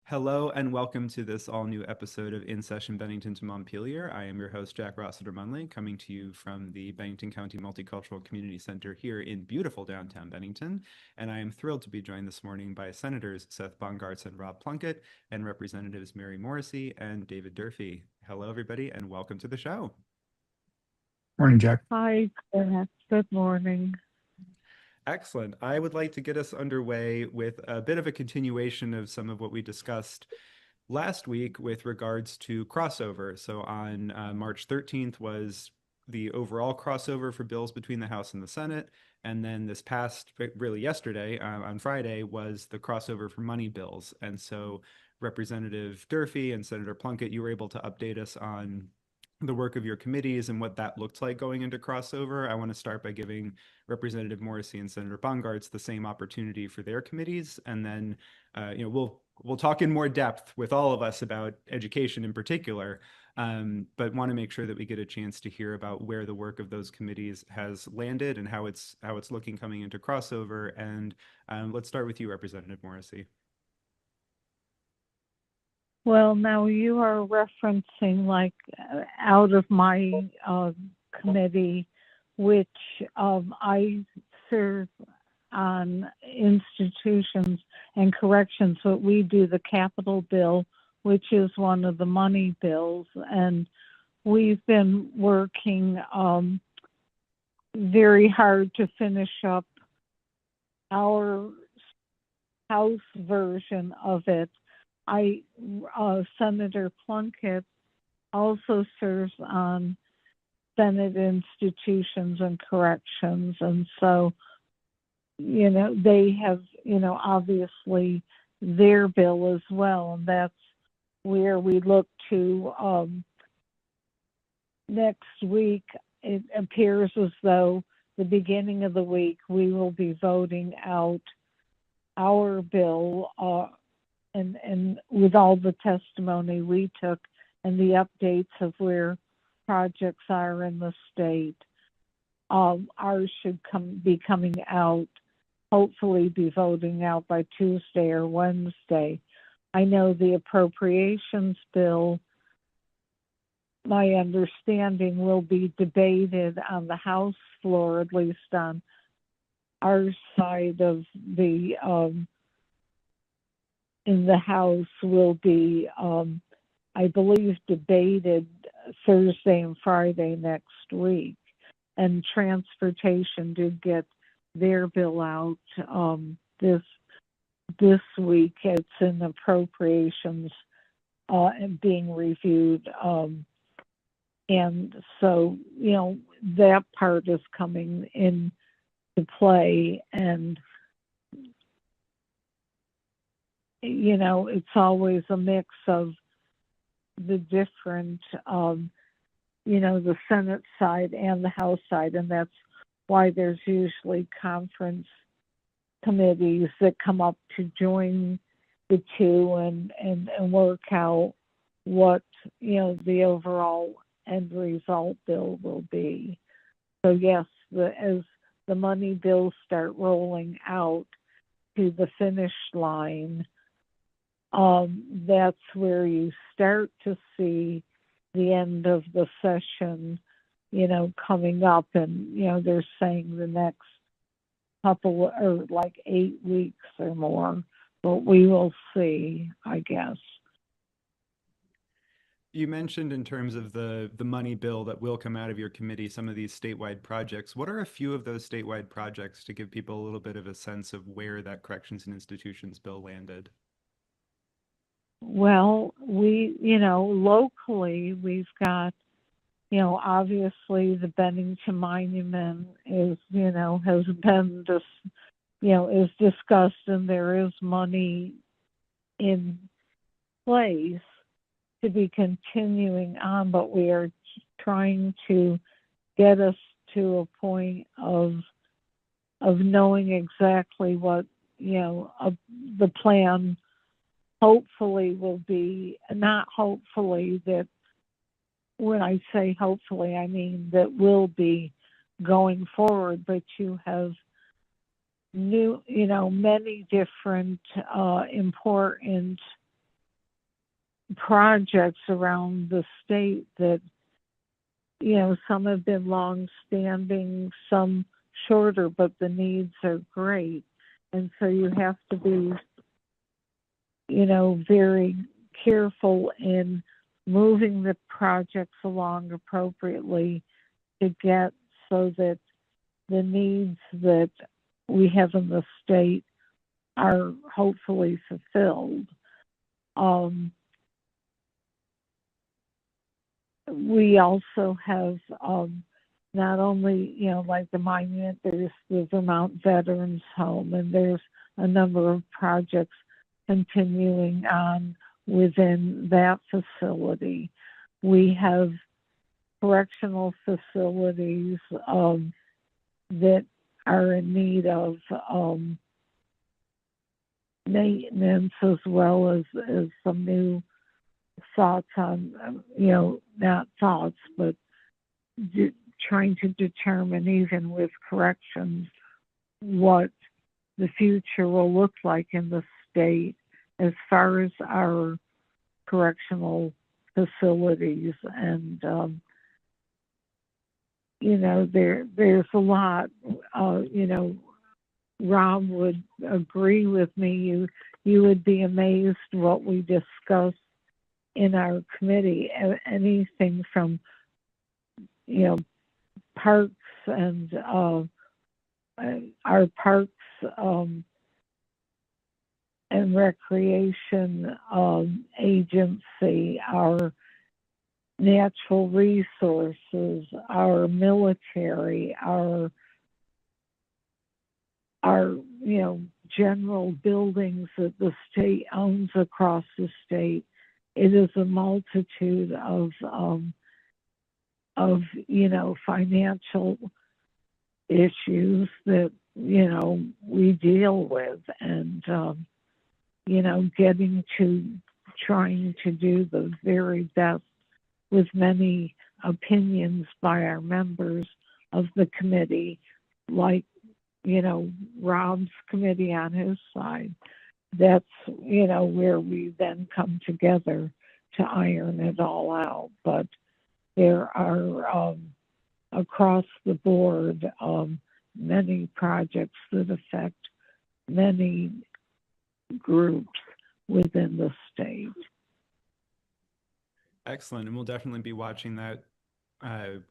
Hello and welcome to this all-new episode of In Session Bennington to Montpelier. I am your host, Jack Rossiter-Munley, coming to you from the Bennington County Multicultural Community Center here in beautiful downtown Bennington. And I am thrilled to be joined this morning by Senators Seth Bongartz and Rob Plunkett and Representatives Mary Morrissey and David Durfee. Hello, everybody, and welcome to the show. Morning, Jack. Hi, Jack. Good morning. Excellent. I would like to get us underway with a bit of a continuation of some of what we discussed last week with regards to crossover. So on March 13th was the overall crossover for bills between the House and the Senate. And then this past, really yesterday, on Friday, was the crossover for money bills. And so Representative Durfee and Senator Plunkett, you were able to update us on the work of your committees and what that looked like going into crossover. I want to start by giving Representative Morrissey and Senator Bongartz the same opportunity for their committees, and then we'll talk in more depth with all of us about education in particular, but want to make sure that we get a chance to hear about where the work of those committees has landed and how it's looking coming into crossover. And let's start with you, Representative Morrissey. Well, now you are referencing out of my committee, which I serve on institutions and corrections, but we do the capital bill, which is one of the money bills. And we've been working very hard to finish up our House version of it. Senator Plunkett also serves on Senate institutions and corrections. And so, they have, obviously their bill as well. And that's where we look to next week. It appears as though the beginning of the week we will be voting out our bill and with all the testimony we took and the updates of where projects are in the state, ours should be coming out, hopefully be voting out by Tuesday or Wednesday. I know the appropriations bill, my understanding, will be debated on the House floor, at least on our side of the in the House, will be, I believe, debated Thursday and Friday next week. And Transportation did get their bill out this week. It's in appropriations and being reviewed. And so, that part is coming into play. And it's always a mix of the different, the Senate side and the House side, and that's why there's usually conference committees that come up to join the two and work out what, the overall end result bill will be. So yes, as the money bills start rolling out to the finish line, that's where you start to see the end of the session, coming up. And, they're saying the next couple or 8 weeks or more, but we will see, I guess. You mentioned in terms of the money bill that will come out of your committee, some of these statewide projects. What are a few of those statewide projects to give people a little bit of a sense of where that corrections and institutions bill landed? Well, we, locally, we've got, obviously the Bennington Monument is, has been is discussed, and there is money in place to be continuing on, but we are trying to get us to a point of knowing exactly what, the plan hopefully will be. Not hopefully, that when I say hopefully, I mean that will be going forward, but you have many different important projects around the state that, some have been long-standing, some shorter, but the needs are great. And so you have to be, very careful in moving the projects along appropriately to get so that the needs that we have in the state are hopefully fulfilled. We also have not only, like the monument, there's the Vermont Veterans Home, and there's a number of projects continuing on within that facility. We have correctional facilities that are in need of maintenance, as well as some new thoughts on, not thoughts, but trying to determine, even with corrections, what the future will look like in the state as far as our correctional facilities. And there's a lot. Rob would agree with me. You would be amazed what we discuss in our committee. Anything from parks and our parks and recreation agency, our natural resources, our military, our general buildings that the state owns across the state. It is a multitude of financial issues that we deal with, and getting to trying to do the very best with many opinions by our members of the committee, like Rob's committee on his side. That's where we then come together to iron it all out. But there are across the board many projects that affect many groups within the state. Excellent. And we'll definitely be watching that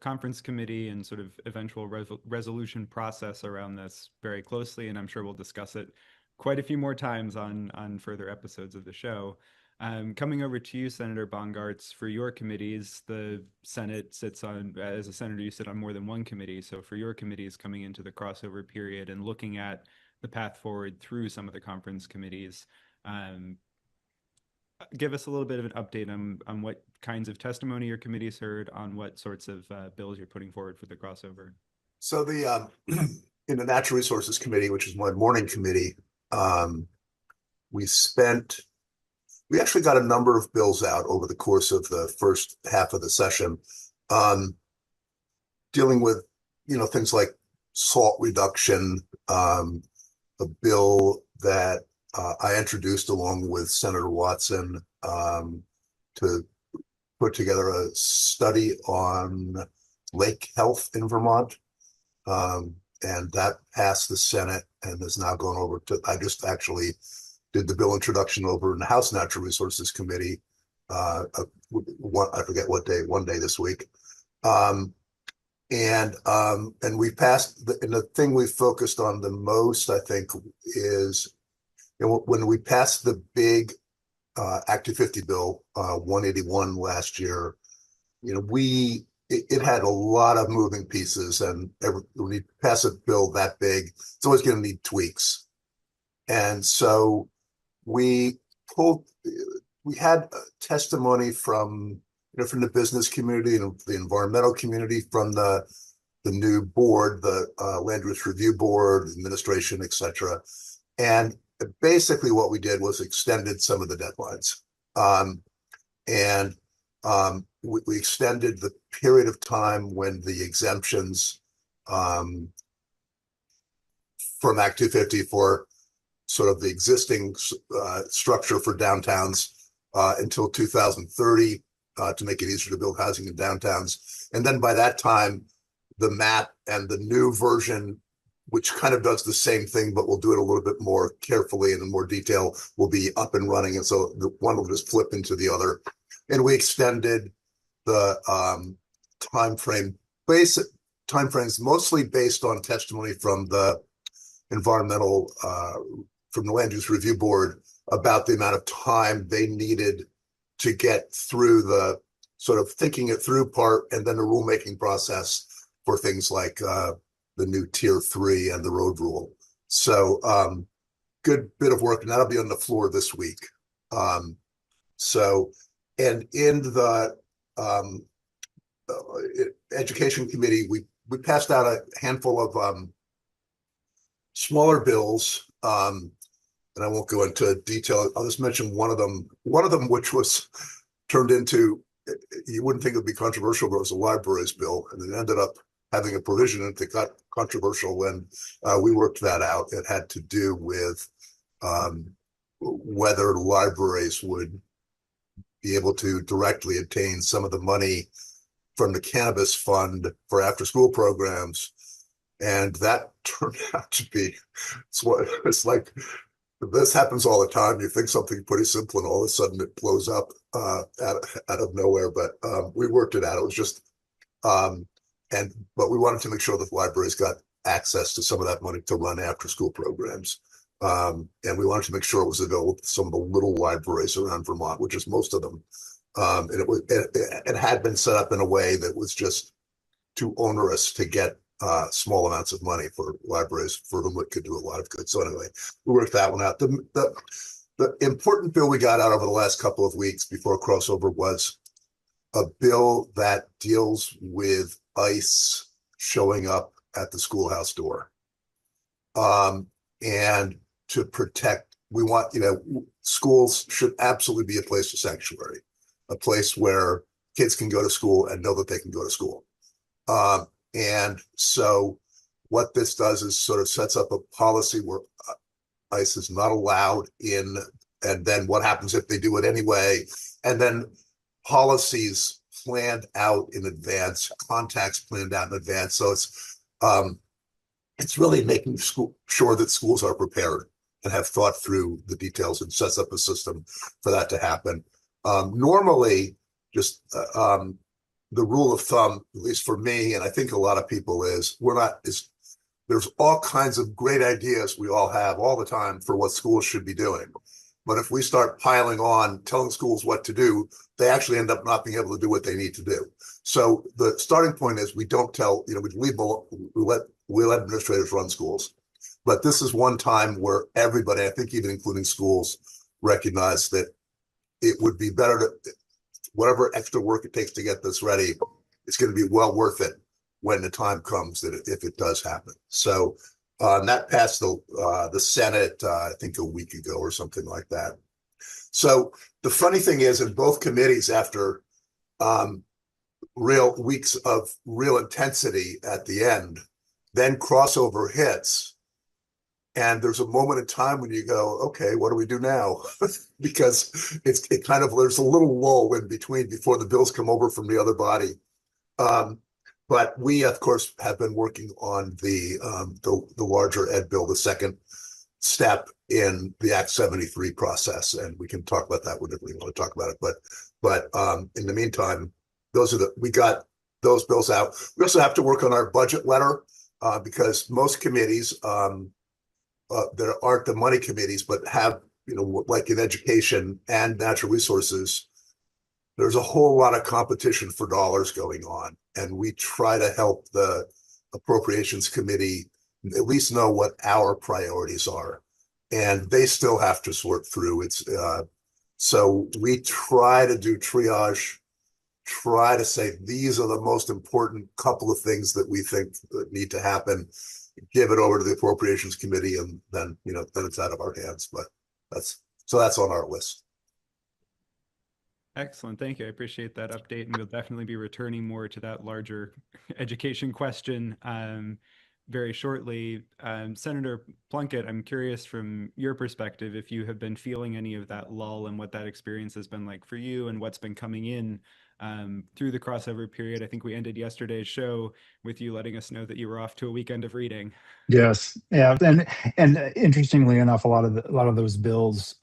conference committee and sort of eventual resolution process around this very closely. And I'm sure we'll discuss it quite a few more times on further episodes of the show. Coming over to you, Senator Bongartz, for your committees, the Senate sits on, as a senator, you sit on more than one committee. So for your committees coming into the crossover period and looking at the path forward through some of the conference committees, give us a little bit of an update on what kinds of testimony your committee's heard, on what sorts of bills you're putting forward for the crossover. So the in the Natural Resources Committee, which is my morning committee, we actually got a number of bills out over the course of the first half of the session, dealing with things like salt reduction, a bill that I introduced along with Senator Watson to put together a study on lake health in Vermont. And that passed the Senate and is now going over to, I just actually did the bill introduction over in the House Natural Resources Committee. I forget what day, one day this week. And we passed, and the thing we focused on the most, I think, is when we passed the big Act 250 bill, 181 last year, it had a lot of moving pieces, and when you pass a bill that big, it's always going to need tweaks. And so we had testimony from the business community and the environmental community, from the new board, the Land Use Review Board, administration, etc. And basically what we did was extended some of the deadlines. We extended the period of time when the exemptions from Act 250 for sort of the existing structure for downtowns until 2030 to make it easier to build housing in downtowns. And then by that time, the map and the new version, which kind of does the same thing, but we'll do it a little bit more carefully and in more detail, will be up and running. And so the one will just flip into the other. And we extended the basic timeframes, mostly based on testimony from the environmental, from the Land Use Review Board about the amount of time they needed to get through the sort of thinking it through part and then the rulemaking process for things like the new Tier 3 and the road rule. So good bit of work, and that'll be on the floor this week. And in the Education Committee, we passed out a handful of smaller bills, and I won't go into detail. I'll just mention one of them, which was turned into, you wouldn't think it would be controversial, but it was a libraries bill, and it ended up having a provision in it that got controversial when we worked that out. It had to do with whether libraries would be able to directly obtain some of the money from the cannabis fund for after-school programs. And that turned out to be, it's like, this happens all the time. You think something pretty simple and all of a sudden it blows up out of nowhere. But we worked it out. It was just, but we wanted to make sure that libraries got access to some of that money to run after-school programs. And we wanted to make sure it was available to some of the little libraries around Vermont, which is most of them. And it had been set up in a way that was just too onerous to get small amounts of money for libraries for whom it could do a lot of good. So anyway, we worked that one out. The important bill we got out over the last couple of weeks before crossover was a bill that deals with ICE showing up at the schoolhouse door. And to protect, we want, schools should absolutely be a place of sanctuary, a place where kids can go to school and know that they can go to school. And so what this does is sort of sets up a policy where ICE is not allowed in, and then what happens if they do it anyway, and then policies planned out in advance, contacts planned out in advance. So it's really making sure that schools are prepared and have thought through the details and sets up a system for that to happen. Normally, just the rule of thumb, at least for me, and I think a lot of people, is there's all kinds of great ideas we all have all the time for what schools should be doing. But if we start piling on, telling schools what to do, they actually end up not being able to do what they need to do. So the starting point is we don't tell, we let administrators run schools. But this is one time where everybody, I think even including schools, recognize that it would be better to, whatever extra work it takes to get this ready, it's going to be well worth it when the time comes that if it does happen. So that passed the Senate, I think a week ago or something like that. So the funny thing is, in both committees, after real weeks of real intensity at the end, then crossover hits. And there's a moment in time when you go, okay, what do we do now? Because it kind of, there's a little lull in between before the bills come over from the other body. But we, of course, have been working on the larger ed bill, the second step in the Act 73 process, and we can talk about that whenever we want to talk about it. But in the meantime, we got those bills out. We also have to work on our budget letter because most committees, there aren't the money committees, but have, like in education and natural resources, there's a whole lot of competition for dollars going on. And we try to help the appropriations committee at least know what our priorities are. And they still have to sort through. So we try to do triage, try to say, these are the most important couple of things that we think that need to happen, give it over to the appropriations committee, and then, then it's out of our hands. But that's on our list. Excellent. Thank you. I appreciate that update, and we'll definitely be returning more to that larger education question. very shortly. Senator Plunkett, I'm curious from your perspective if you have been feeling any of that lull and what that experience has been like for you and what's been coming in through the crossover period. I think we ended yesterday's show with you letting us know that you were off to a weekend of reading. Yes, yeah, and interestingly enough, a lot of those bills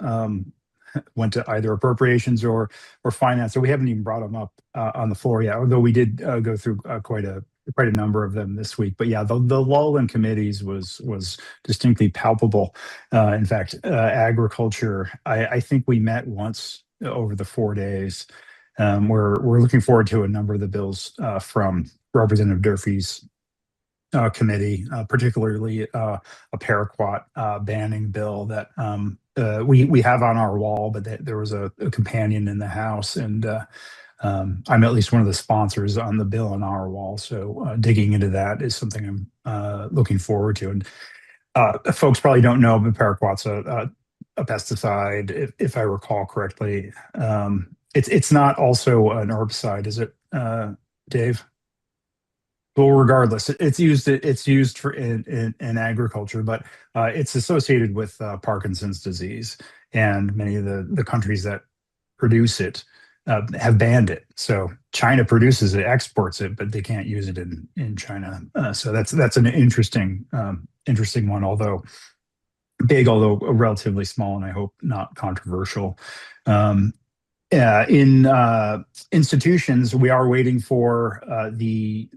went to either appropriations or finance. So we haven't even brought them up on the floor yet. Although we did go through quite a number of them this week. But yeah, the lull in committees was distinctly palpable. In fact, agriculture. I think we met once over the 4 days. We're looking forward to a number of the bills from Representative Durfee's committee, particularly a paraquat banning bill that we have on our wall, but there was a companion in the House, and I'm at least one of the sponsors on the bill on our wall. So digging into that is something I'm looking forward to. And folks probably don't know, but paraquat's a pesticide, if I recall correctly. It's not also an herbicide, is it, Dave? Well, regardless, it's used for in agriculture, but it's associated with Parkinson's disease, and many of the countries that produce it have banned it. So China produces it, exports it, but they can't use it in China. So that's an interesting one, although big, although relatively small, and I hope not controversial. In institutions, we are waiting for the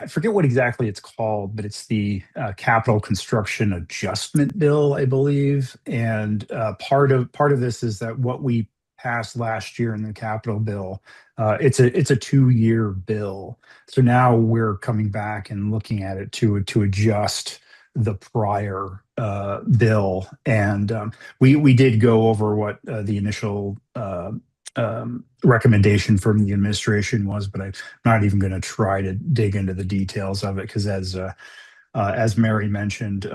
I forget what exactly it's called, but it's the Capital Construction Adjustment Bill, I believe. And part of this is that what we passed last year in the capital bill, it's a 2-year bill. So now we're coming back and looking at it to adjust the prior bill, and we did go over what the initial recommendation from the administration was, but I'm not even going to try to dig into the details of it because, as Mary mentioned,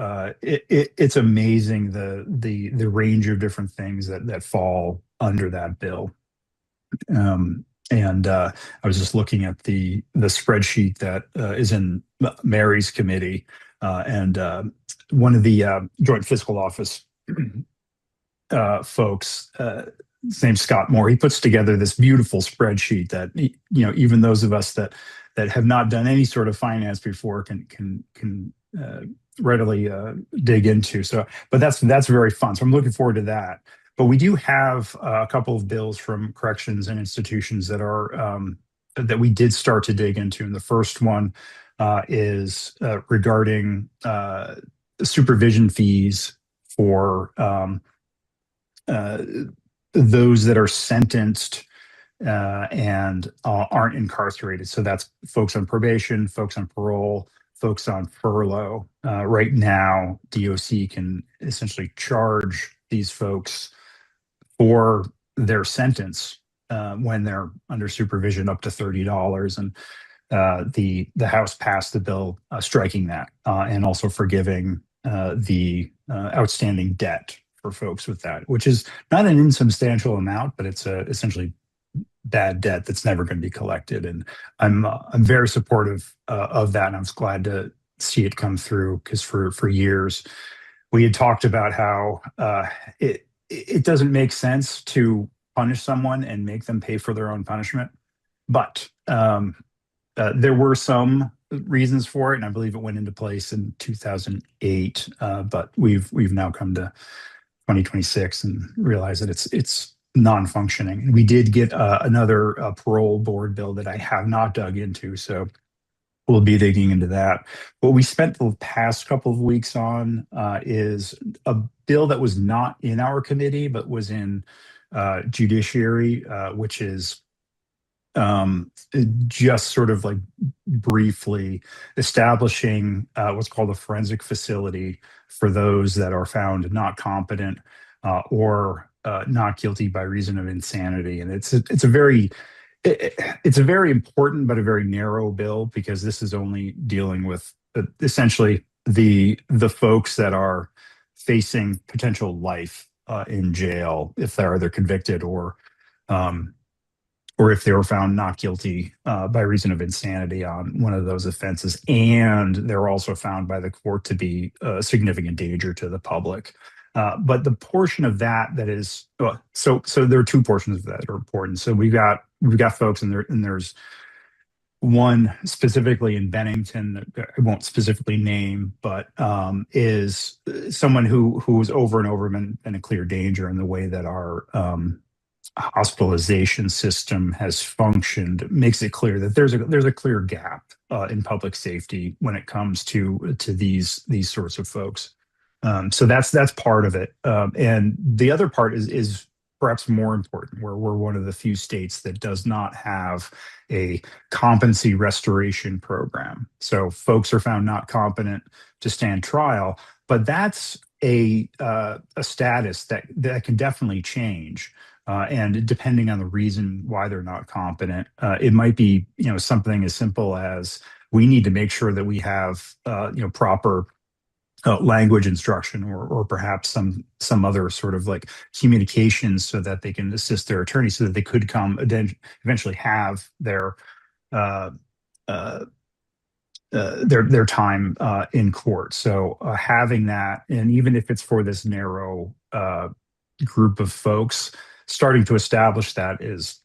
it's amazing the range of different things that fall under that bill. And I was just looking at the spreadsheet that is in Mary's committee, and one of the Joint Fiscal Office folks, his name's Scott Moore. He puts together this beautiful spreadsheet that even those of us that have not done any sort of finance before can readily dig into. So, but that's very fun. So I'm looking forward to that. But we do have a couple of bills from corrections and institutions that are that we did start to dig into. And the first one is regarding supervision fees for those that are sentenced and aren't incarcerated. So that's folks on probation, folks on parole, folks on furlough. Right now, DOC can essentially charge these folks for their sentence when they're under supervision up to $30. And the House passed the bill striking that and also forgiving the outstanding debt for folks with that, which is not an insubstantial amount, but it's essentially bad debt that's never going to be collected. And I'm very supportive of that, and I was glad to see it come through because for years we had talked about how it doesn't make sense to punish someone and make them pay for their own punishment, but there were some reasons for it, and I believe it went into place in 2008. But we've now come to 2026 and realize that it's non-functioning. And we did get another parole board bill that I have not dug into, so we'll be digging into that. What we spent the past couple of weeks on is a bill that was not in our committee but was in judiciary, which is just sort of like briefly establishing what's called a forensic facility for those that are found not competent or not guilty by reason of insanity. And it's a very important but a very narrow bill, because this is only dealing with essentially the folks that are facing potential life in jail if they're either convicted or or if they were found not guilty by reason of insanity on one of those offenses, and they're also found by the court to be a significant danger to the public. But the portion of that is so there are two portions of that are important. So we've got folks and there's one specifically in Bennington that I won't specifically name, but is someone who's over and over been in a clear danger in the way that our hospitalization system has functioned makes it clear that there's a clear gap in public safety when it comes to these sorts of folks. So that's part of it, and the other part is perhaps more important, where we're one of the few states that does not have a competency restoration program. So folks are found not competent to stand trial, but that's a status that can definitely change. And depending on the reason why they're not competent, it might be something as simple as we need to make sure that we have proper language instruction, or perhaps some other sort of like communications so that they can assist their attorney, so that they could come eventually have their time in court. So having that, and even if it's for this narrow group of folks, starting to establish that is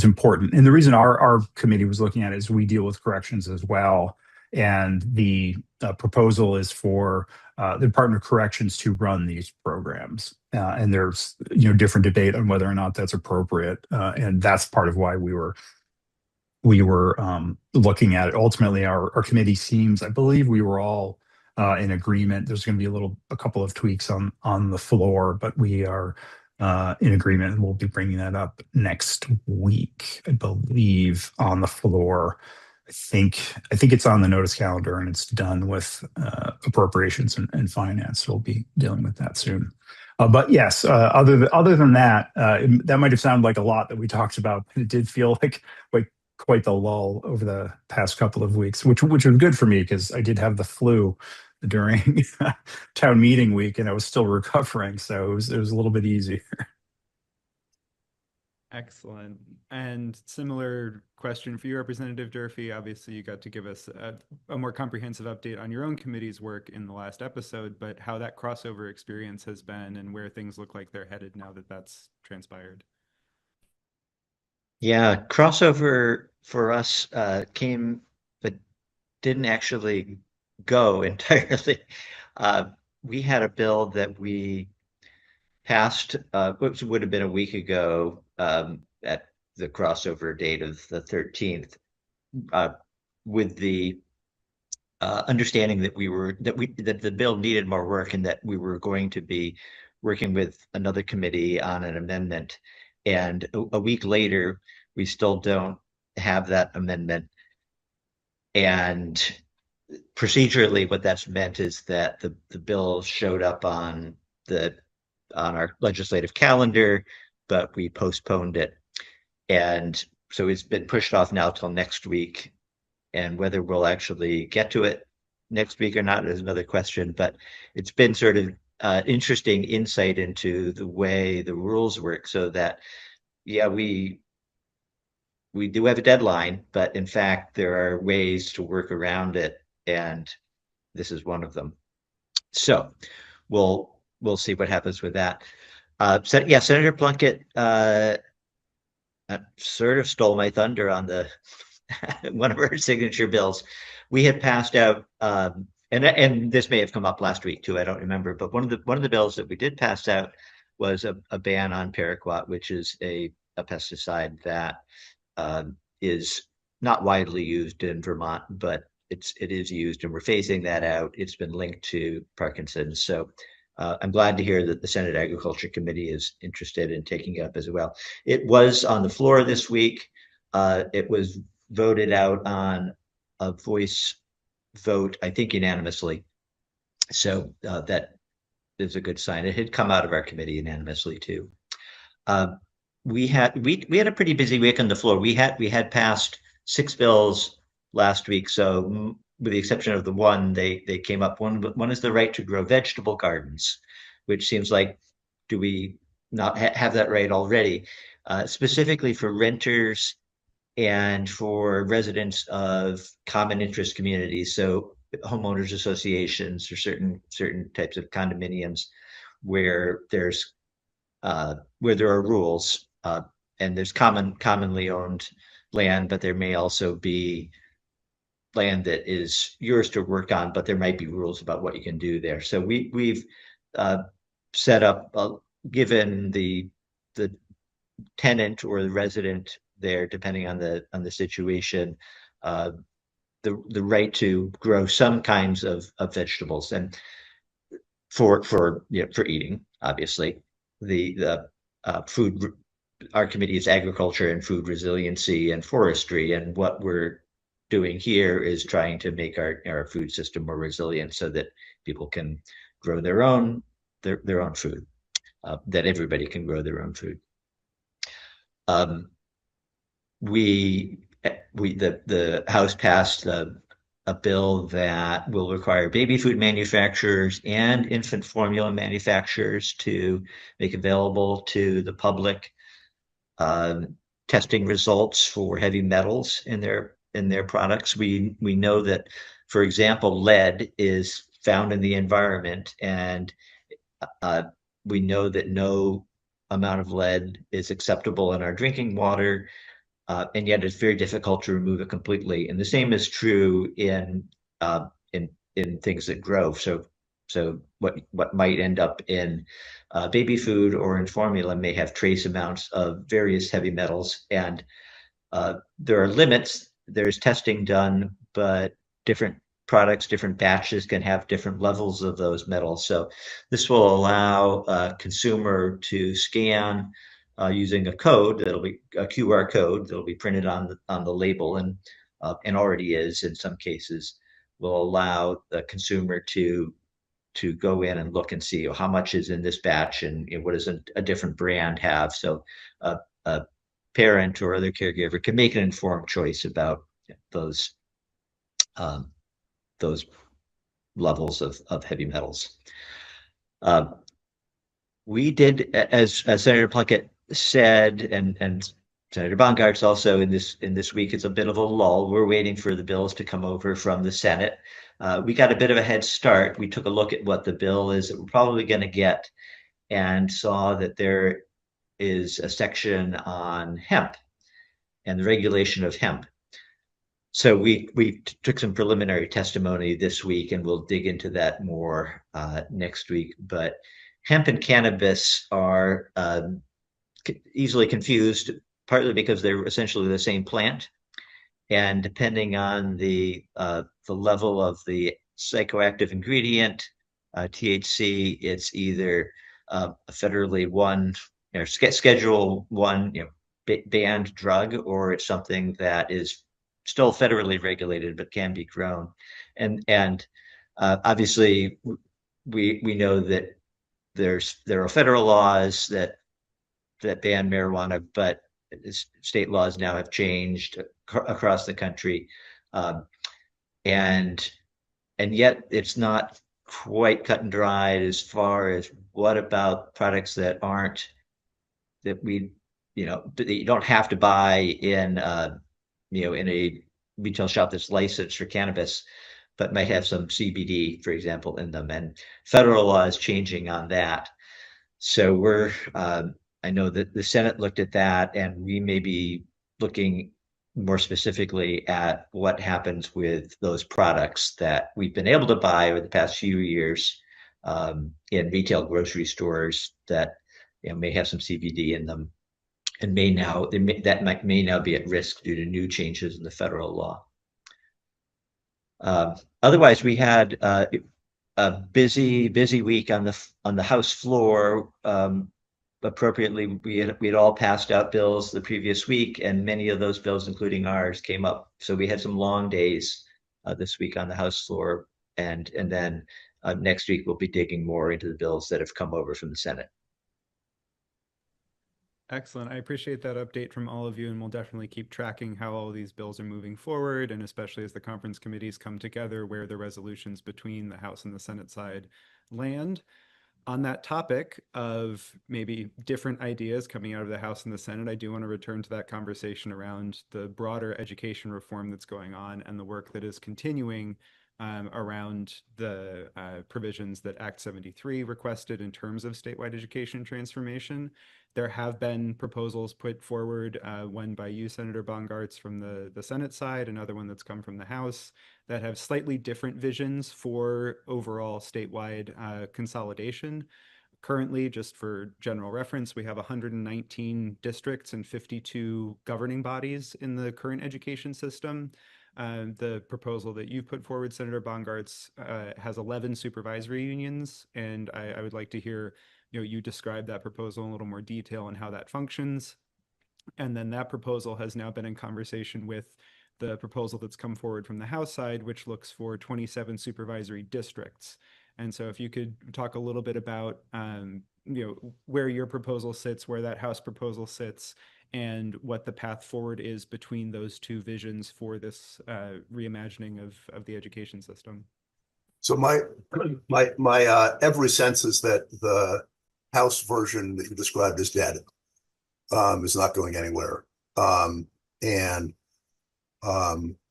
important. And the reason our committee was looking at it is we deal with corrections as well. And the proposal is for the Department of Corrections to run these programs. And there's different debate on whether or not that's appropriate. And that's part of why we were looking at it. Ultimately, our committee seems, I believe we were all in agreement. There's going to be a couple of tweaks on the floor, but we are in agreement, and we'll be bringing that up next week, I believe, on the floor. I think it's on the notice calendar, and it's done with appropriations and finance. So we'll be dealing with that soon. But yes, other than that, that might have sounded like a lot that we talked about. It did feel like quite the lull over the past couple of weeks, which was good for me because I did have the flu during town meeting week, and I was still recovering, so it was a little bit easier. Excellent. And similar question for you, Representative Durfee. Obviously, you got to give us a more comprehensive update on your own committee's work in the last episode, but how that crossover experience has been and where things look like they're headed now that that's transpired. Yeah, crossover for us came, but didn't actually go entirely. We had a bill that we passed, which would have been a week ago, at the crossover date of the 13th, with the understanding that that the bill needed more work, and that we were going to be working with another committee on an amendment. And a week later, we still don't have that amendment. And procedurally, what that's meant is that the bill showed up on our legislative calendar, but we postponed it. And so it's been pushed off now till next week. And whether we'll actually get to it next week or not is another question. But it's been sort of interesting insight into the way the rules work, so that, yeah, we do have a deadline, but in fact, there are ways to work around it, and this is one of them. So we'll see what happens with that. So yeah, Senator Plunkett sort of stole my thunder on the one of our signature bills. We had passed out, and this may have come up last week too, I don't remember, but one of the bills that we did pass out was a ban on paraquat, which is a pesticide that is not widely used in Vermont, but it is used, and we're phasing that out. It's been linked to Parkinson's. So I'm glad to hear that the Senate Agriculture Committee is interested in taking it up as well. It was on the floor this week. It was voted out on a voice vote, I think unanimously. So that is a good sign. It had come out of our committee unanimously too. We had a pretty busy week on the floor. We had passed 6 bills last week. So with the exception of the one, they came up. One is the right to grow vegetable gardens, which seems like, do we not have that right already? specifically for renters and for residents of common interest communities, so homeowners associations or certain types of condominiums where where there are rules, and there's commonly owned land, but there may also be land that is yours to work on, but there might be rules about what you can do there. So we've uh, set up, given the tenant or the resident there, depending on the situation, uh, the right to grow some kinds of vegetables, and for eating, obviously. The food, our committee is agriculture and food resiliency and forestry, and what we're doing here is trying to make our food system more resilient so that people can grow their own food, that everybody can grow their own food. Um, the House passed a bill that will require baby food manufacturers and infant formula manufacturers to make available to the public testing results for heavy metals in their products. We know that, for example, lead is found in the environment, and we know that no amount of lead is acceptable in our drinking water, and yet it's very difficult to remove it completely. And the same is true in things that grow. So what might end up in baby food or in formula may have trace amounts of various heavy metals, and there are limits. There's testing done, but different products, different batches can have different levels of those metals. So this will allow a consumer to scan using a code that'll be a QR code that'll be printed on the label, and already is in some cases, will allow the consumer to go in and look and see how much is in this batch, and what does a different brand have. So a parent or other caregiver can make an informed choice about those um, those levels of heavy metals. We did, as Senator Plunkett said, and Senator Bongart's also in this week, it's a bit of a lull. We're waiting for the bills to come over from the Senate. We got a bit of a head start. We took a look at what the bill is that we're probably going to get, and saw that there is a section on hemp and the regulation of hemp. So we took some preliminary testimony this week, and we'll dig into that more next week. But hemp and cannabis are easily confused, partly because they're essentially the same plant, and depending on the level of the psychoactive ingredient, THC, it's either a federally one or Schedule 1, banned drug, or it's something that is still federally regulated but can be grown. And obviously, we know that there are federal laws that ban marijuana, but state laws now have changed across the country, and yet it's not quite cut and dried as far as what about products that aren't that you don't have to buy in in a retail shop that's licensed for cannabis, but might have some CBD, for example, in them. And federal law is changing on that. So I know that the Senate looked at that, and we may be looking more specifically at what happens with those products that we've been able to buy over the past few years in retail grocery stores that may have some CBD in them, and may now be at risk due to new changes in the federal law. Otherwise, we had a busy week on the House floor. Appropriately, we had all passed out bills the previous week, and many of those bills, including ours, came up. So we had some long days this week on the House floor, and then next week we'll be digging more into the bills that have come over from the Senate. Excellent. I appreciate that update from all of you, and we'll definitely keep tracking how all these bills are moving forward, and especially as the conference committees come together, where the resolutions between the House and the Senate side land. On that topic of maybe different ideas coming out of the House and the Senate, I do want to return to that conversation around the broader education reform that's going on and the work that is continuing around the provisions that Act 73 requested in terms of statewide education transformation. There have been proposals put forward, one by you, Senator Bongartz, from the Senate side, another one that's come from the House, that have slightly different visions for overall statewide consolidation. Currently, just for general reference, we have 119 districts and 52 governing bodies in the current education system. The proposal that you put forward, Senator Bongartz, has 11 supervisory unions, and I would like to hear you describe that proposal in a little more detail and how that functions. And then that proposal has now been in conversation with the proposal that's come forward from the House side, which looks for 27 supervisory districts. And so if you could talk a little bit about where your proposal sits, where that House proposal sits, and what the path forward is between those two visions for this reimagining of the education system. So my every sense is that the House version that you described is dead, is not going anywhere. And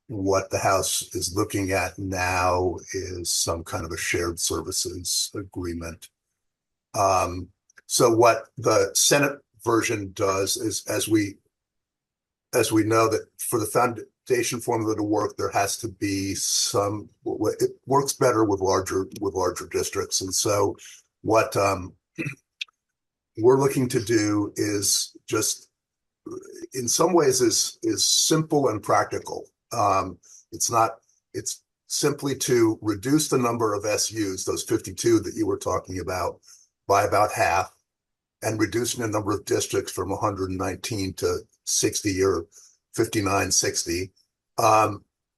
what the House is looking at now is some kind of a shared services agreement. So what the Senate version does is, as we know, that for the foundation formula to work, there has to be some. It works better with larger districts, and so what we're looking to do is just, in some ways, is simple and practical. It's simply to reduce the number of SUs, those 52 that you were talking about, by about half, and reducing the number of districts from 119 to 60 or 59, 60,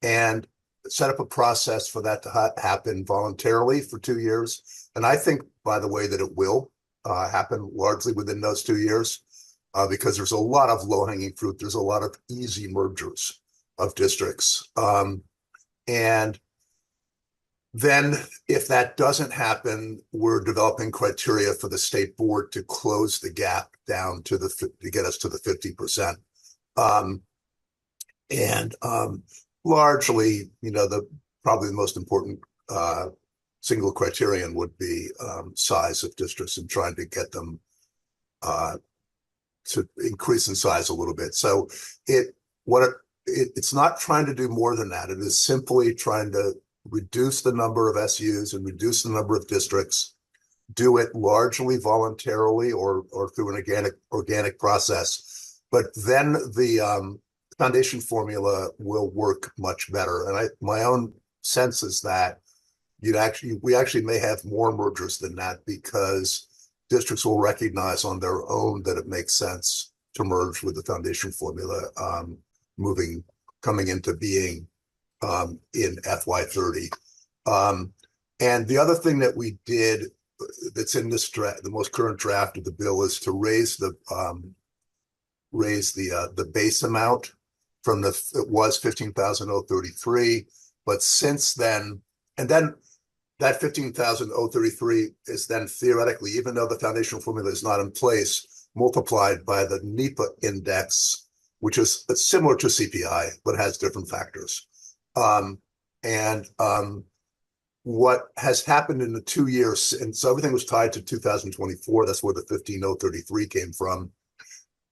and set up a process for that to happen voluntarily for 2 years. And I think, by the way, that it will happen largely within those 2 years, because there's a lot of low-hanging fruit. There's a lot of easy mergers of districts. And then if that doesn't happen, we're developing criteria for the state board to close the gap down to get us to the 50%. Largely, probably the most important single criterion would be size of districts and trying to get them to increase in size a little bit. So it's not trying to do more than that. It is simply trying to reduce the number of SUs and reduce the number of districts, do it largely voluntarily or through an organic process. But then the foundation formula will work much better. And my own sense is that we actually may have more mergers than that, because districts will recognize on their own that it makes sense to merge with the foundation formula coming into being in FY30. And the other thing that we did that's in this draft, the most current draft of the bill, is to raise the base amount from it was 15,033, but since then, and then that 15,033 is then theoretically, even though the foundational formula is not in place, multiplied by the NEPA index, which is similar to CPI, but has different factors. What has happened in the 2 years, and so everything was tied to 2024, that's where the 15,033 came from.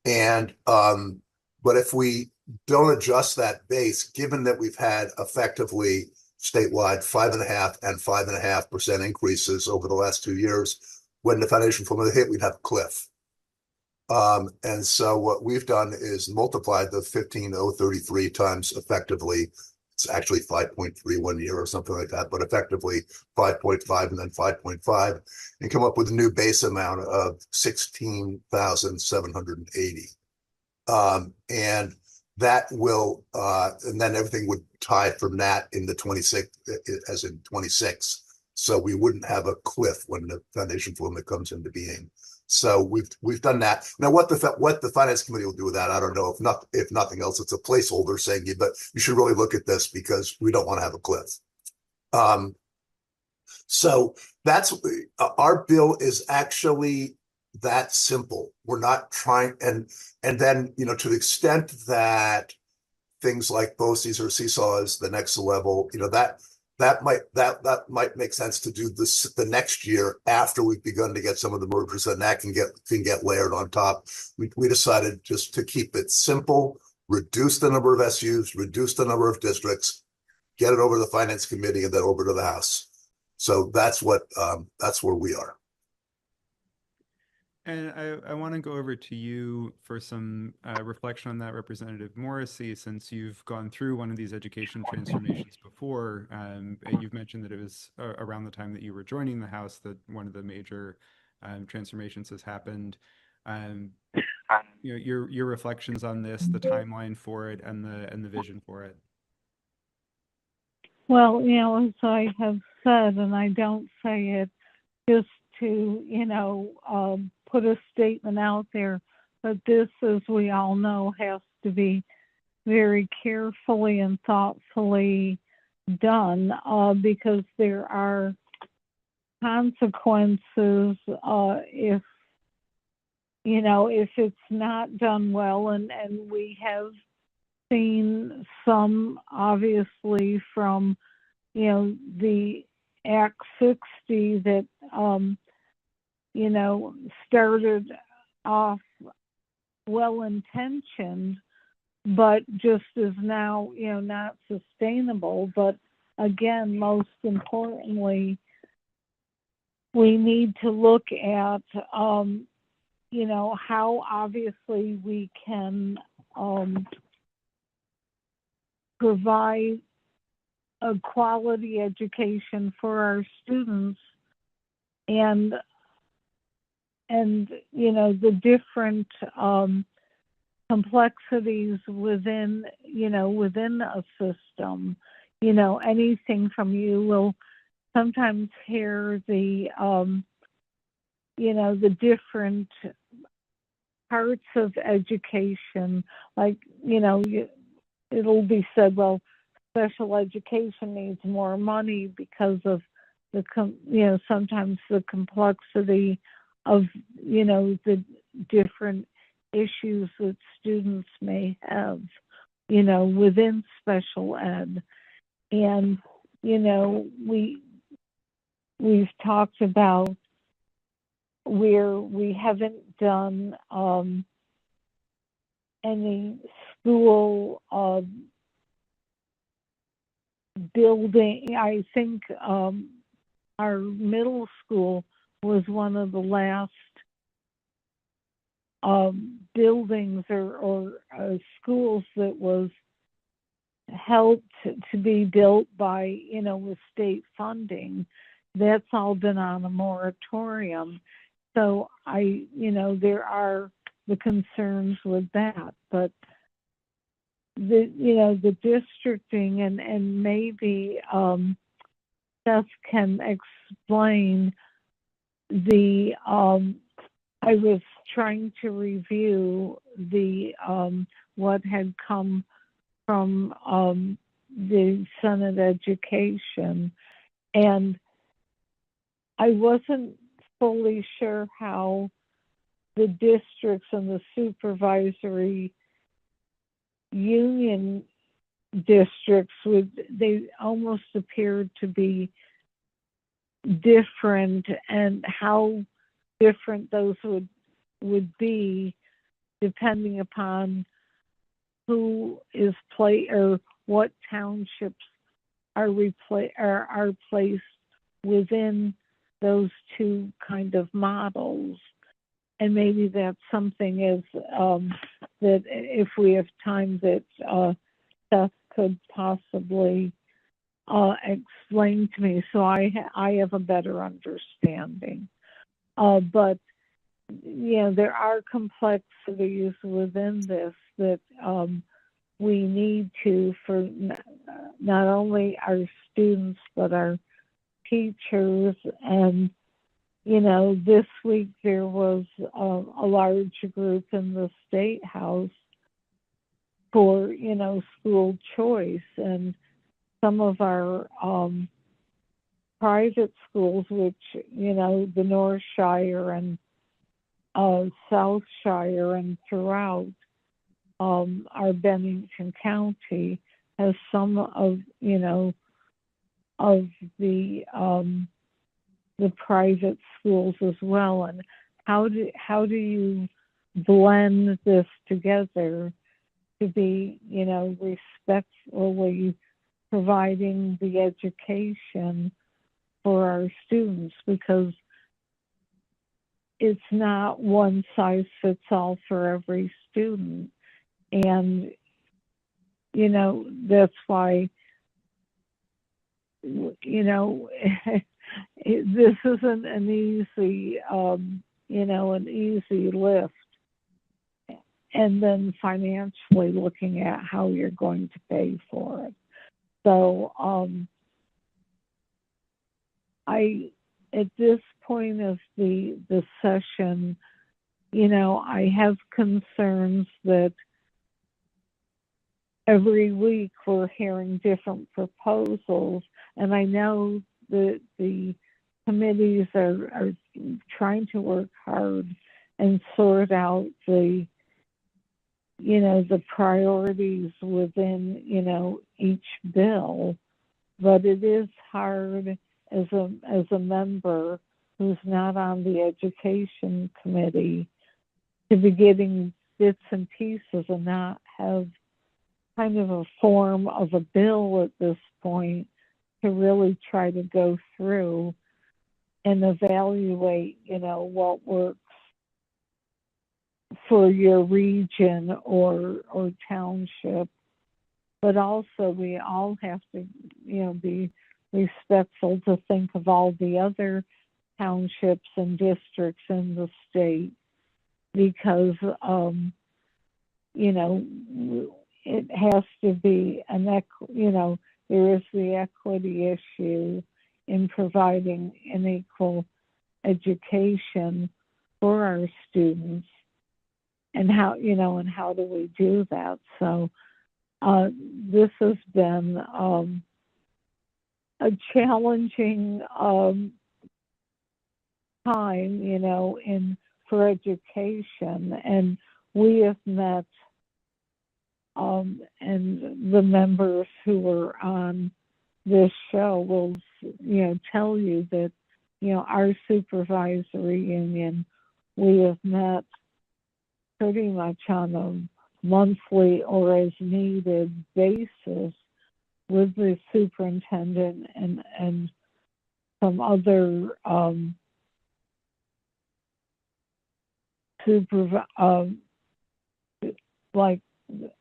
And, but if we don't adjust that base, given that we've had effectively statewide 5.5% and 5.5% increases over the last 2 years, when the foundation formula hit, we'd have a cliff. And so what we've done is multiplied the 15,033 times effectively. It's actually 5.3 1 year or something like that, but effectively 5.5 and then 5.5, and come up with a new base amount of 16,780. And that will, and then everything would tie from that into 26, as in 26. So we wouldn't have a cliff when the foundation formula comes into being. So we've done that. Now, what the finance committee will do with that, I don't know. If nothing else, it's a placeholder saying, but you should really look at this because we don't want to have a cliff. So that's our bill is actually that simple. We're not trying, and then, you know, to the extent that things like BOCES or seesaws, the next level, you know, that might make sense to do this the next year after we've begun to get some of the mergers, and that can get layered on top. We decided just to keep it simple, reduce the number of SUs, reduce the number of districts, get it over to the finance committee, and then over to the House. So that's where we are. And I want to go over to you for some reflection on that, Representative Morrissey, since you've gone through one of these education transformations before. You've mentioned that it was around the time that you were joining the House that one of the major transformations has happened. You know, your reflections on this, the timeline for it, and the vision for it. Well, you know, as I have said, and I don't say it just to, you know, put a statement out there, but this, as we all know, has to be very carefully and thoughtfully done because there are consequences if, you know, if it's not done well, and we have seen some, obviously, from, you know, the Act 60 that, you know, started off well-intentioned, but just is now, you know, not sustainable. But again, most importantly, we need to look at, you know, how obviously we can provide a quality education for our students, and you know, the different complexities within, you know, within a system. You know, anything from, you will sometimes hear the you know, the different parts of education, like, you know, it'll be said, well, special education needs more money because of the, you know, sometimes the complexity of, you know, the different issues that students may have, you know, within special ed. And, you know, we've talked about where we haven't done any school building. I think our middle school was one of the last buildings or schools that was helped to be built by, you know, with state funding. That's all been on a moratorium. So you know, there are the concerns with that, but you know, the districting, and maybe Seth can explain the, I was trying to review the, what had come from the Senate Education, and I wasn't fully sure how the districts and the supervisory union districts they almost appeared to be different, and how different those would be depending upon who is or what townships are placed within those two kind of models. And maybe that's something is that if we have time that Seth could possibly explain to me, so I have a better understanding. But you know, there are complexities within this that we need to, for not only our students but our teachers. And you know, this week there was a large group in the State House for, you know, school choice, and some of our private schools, which, the North Shire and South Shire and throughout our Bennington County has some of, of the private schools as well. And how do you blend this together to be, respectfully providing the education for our students, because it's not one size fits all for every student. And, that's why, this isn't an easy, an easy lift. And then financially looking at how you're going to pay for it. So, at this point of the session, I have concerns that every week we're hearing different proposals, and I know that the committees are trying to work hard and sort out the priorities within, each bill, but it is hard as a member who's not on the education committee to be getting bits and pieces and not have kind of a form of a bill at this point to really try to go through and evaluate, what works for your region or township. But also we all have to, be respectful to think of all the other townships and districts in the state, because, it has to be there is the equity issue in providing an equal education for our students. And how do we do that? So this has been a challenging time, for education. And we have met, and the members who were on this show will, tell you that, our supervisory union, we have met pretty much on a monthly or as needed basis with the superintendent and some other like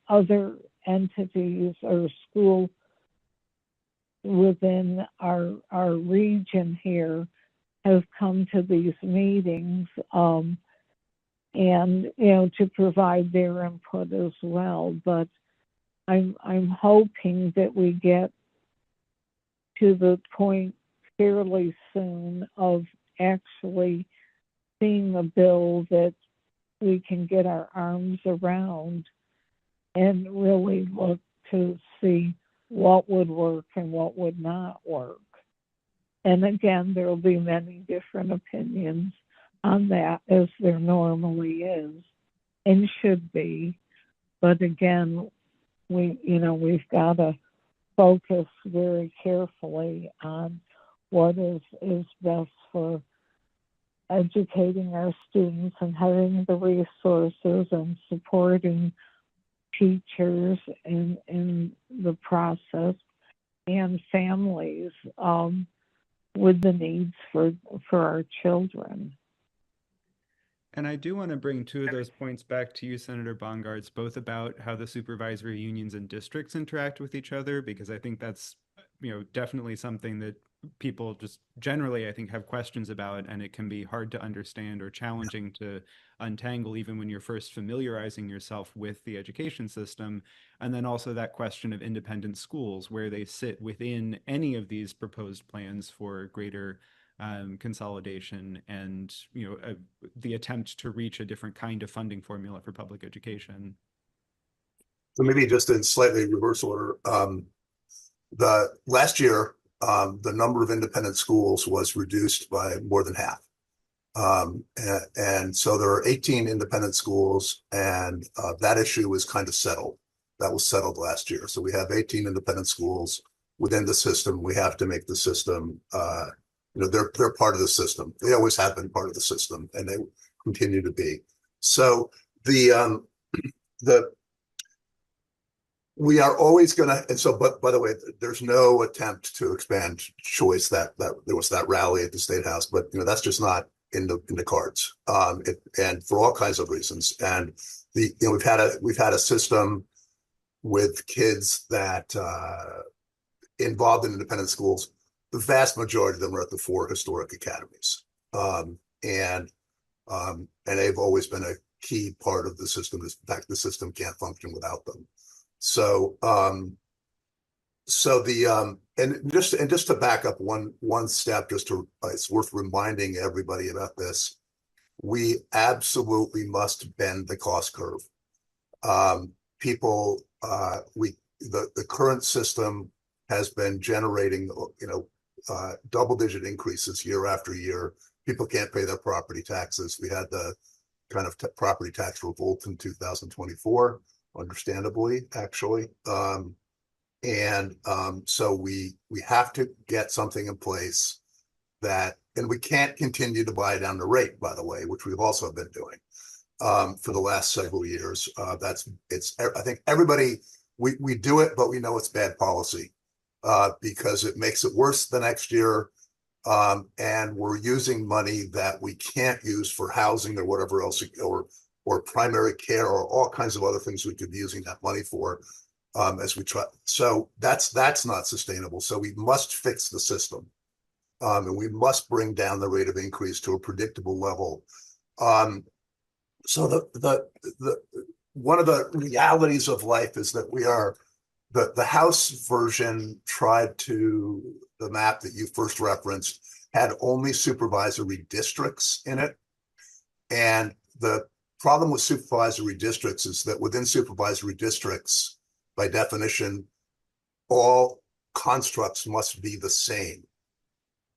other entities or school within our region here have come to these meetings, and to provide their input as well. But I'm hoping that we get to the point fairly soon of actually seeing a bill that we can get our arms around and really look to see what would work and what would not work. And again, there will be many different opinions on that, as there normally is and should be. But again, we've got to focus very carefully on what is best for educating our students and having the resources and supporting teachers in the process and families with the needs for our children. And I do want to bring two of those points back to you, Senator Bongartz, both about how the supervisory unions and districts interact with each other, because I think that's, definitely something that people just generally, I think, have questions about, and it can be hard to understand or challenging to untangle even when you're first familiarizing yourself with the education system. And then also that question of independent schools, where they sit within any of these proposed plans for greater consolidation and the attempt to reach a different kind of funding formula for public education. So maybe just in slightly reverse order, the last year the number of independent schools was reduced by more than half. And so there are 18 independent schools, and that issue is kind of settled. That was settled last year. So we have 18 independent schools within the system. We have to make the system, they're part of the system. They always have been part of the system, and they continue to be. So we are always going to, and so, but by the way, there's no attempt to expand choice. That there was that rally at the State House, but that's just not in the cards. And for all kinds of reasons. And we've had a system with kids that involved in independent schools. The vast majority of them are at the 4 historic academies, and they've always been a key part of the system. In fact, the system can't function without them. So, and just to back up one step, it's worth reminding everybody about this. We absolutely must bend the cost curve. The current system has been generating, double-digit increases year after year. People can't pay their property taxes. We had the kind of property tax revolt in 2024. Understandably, actually. So we have to get something in place and we can't continue to buy down the rate, by the way, which we've also been doing for the last several years. I think everybody, we do it, but we know it's bad policy because it makes it worse the next year. And we're using money that we can't use for housing or whatever else, or primary care, or all kinds of other things we could be using that money for as we try. So that's not sustainable. So we must fix the system, and we must bring down the rate of increase to a predictable level. So one of the realities of life is that the House version tried to, the map that you first referenced had only supervisory districts in it, and the problem with supervisory districts is that within supervisory districts, by definition, all constructs must be the same.